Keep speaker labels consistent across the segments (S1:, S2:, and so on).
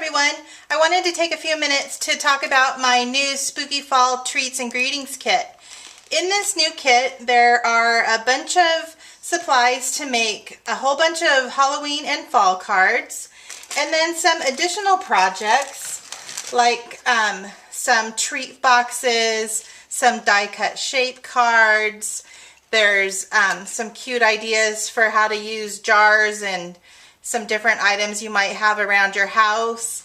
S1: everyone. I wanted to take a few minutes to talk about my new Spooky Fall Treats and Greetings kit. In this new kit, there are a bunch of supplies to make a whole bunch of Halloween and fall cards, and then some additional projects like some treat boxes, some die-cut shape cards. There's some cute ideas for how to use jars and some different items you might have around your house.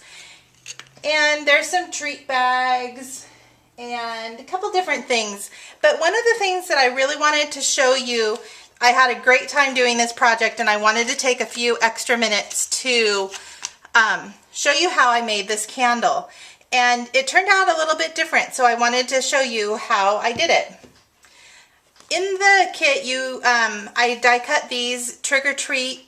S1: And there's some treat bags and a couple different things. But one of the things that I really wanted to show you, I had a great time doing this project and I wanted to take a few extra minutes to show you how I made this candle. And it turned out a little bit different, so I wanted to show you how I did it. In the kit, I die cut these Trick or Treat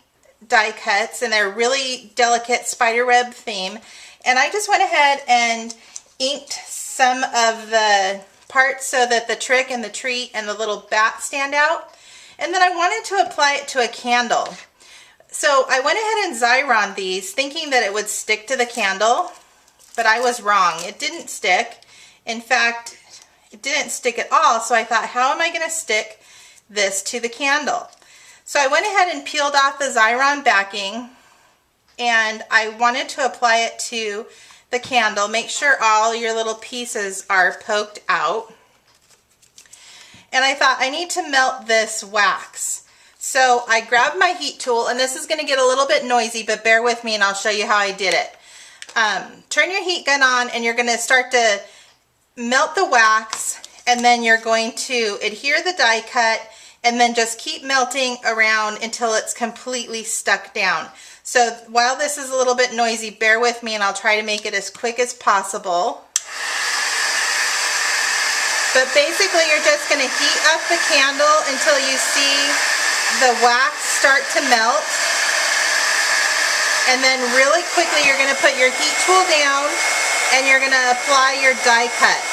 S1: die cuts, and they're really delicate spider web theme, and I just went ahead and inked some of the parts so that the trick and the treat and the little bat stand out, and then I wanted to apply it to a candle. So I went ahead and Xyron these thinking that it would stick to the candle, but I was wrong. It didn't stick. In fact, it didn't stick at all, so I thought, how am I going to stick this to the candle? So I went ahead and peeled off the Xyron backing, and I wanted to apply it to the candle. Make sure all your little pieces are poked out. And I thought, I need to melt this wax. So I grabbed my heat tool, and this is going to get a little bit noisy, but bear with me and I'll show you how I did it. Turn your heat gun on, and you're going to start to melt the wax, and then you're going to adhere the die cut, and then just keep melting around until it's completely stuck down. So while this is a little bit noisy, bear with me and I'll try to make it as quick as possible. But basically you're just going to heat up the candle until you see the wax start to melt. And then really quickly you're going to put your heat tool down and you're going to apply your die cut.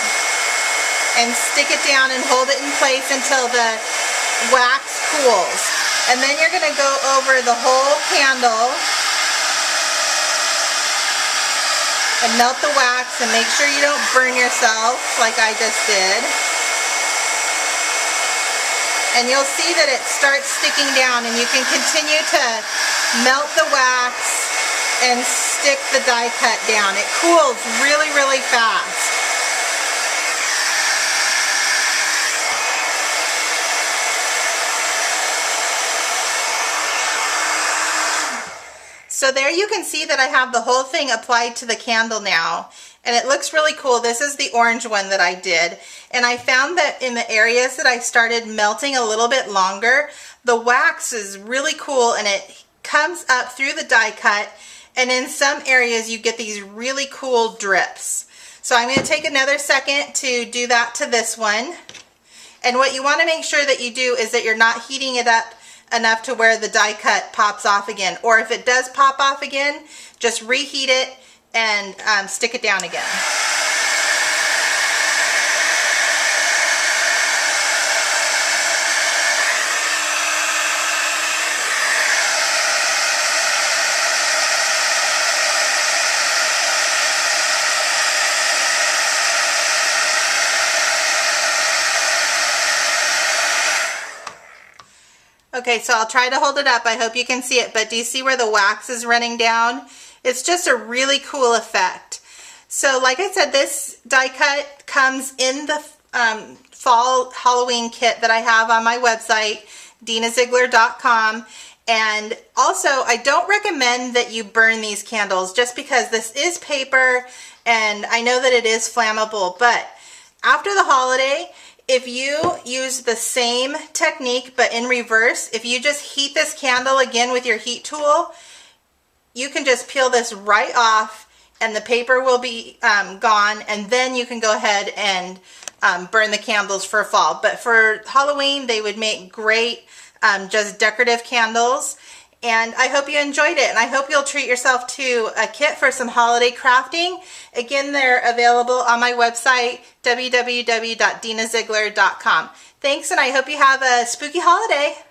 S1: And stick it down and hold it in place until the wax cools. And then you're going to go over the whole candle and melt the wax, and make sure you don't burn yourself like I just did. And you'll see that it starts sticking down, and you can continue to melt the wax and stick the die cut down. It cools really, really fast. So there you can see that I have the whole thing applied to the candle now, and it looks really cool. This is the orange one that I did, and I found that in the areas that I started melting a little bit longer, the wax is really cool and it comes up through the die cut, and in some areas you get these really cool drips. So I'm going to take another second to do that to this one, and what you want to make sure that you do is that you're not heating it up enough to where the die cut pops off again, or if it does pop off again, just reheat it and stick it down again. Okay, so I'll try to hold it up. I hope you can see it, but do you see where the wax is running down? It's just a really cool effect. So like I said, this die cut comes in the fall Halloween kit that I have on my website, dinaziegler.com. And also, I don't recommend that you burn these candles just because this is paper and I know that it is flammable, but after the holiday, if you use the same technique but in reverse, if you just heat this candle again with your heat tool, you can just peel this right off and the paper will be gone, and then you can go ahead and burn the candles for fall. But for Halloween, they would make great just decorative candles. And I hope you enjoyed it, and I hope you'll treat yourself to a kit for some holiday crafting. Again, they're available on my website, www.dinaziegler.com. Thanks, and I hope you have a spooky holiday.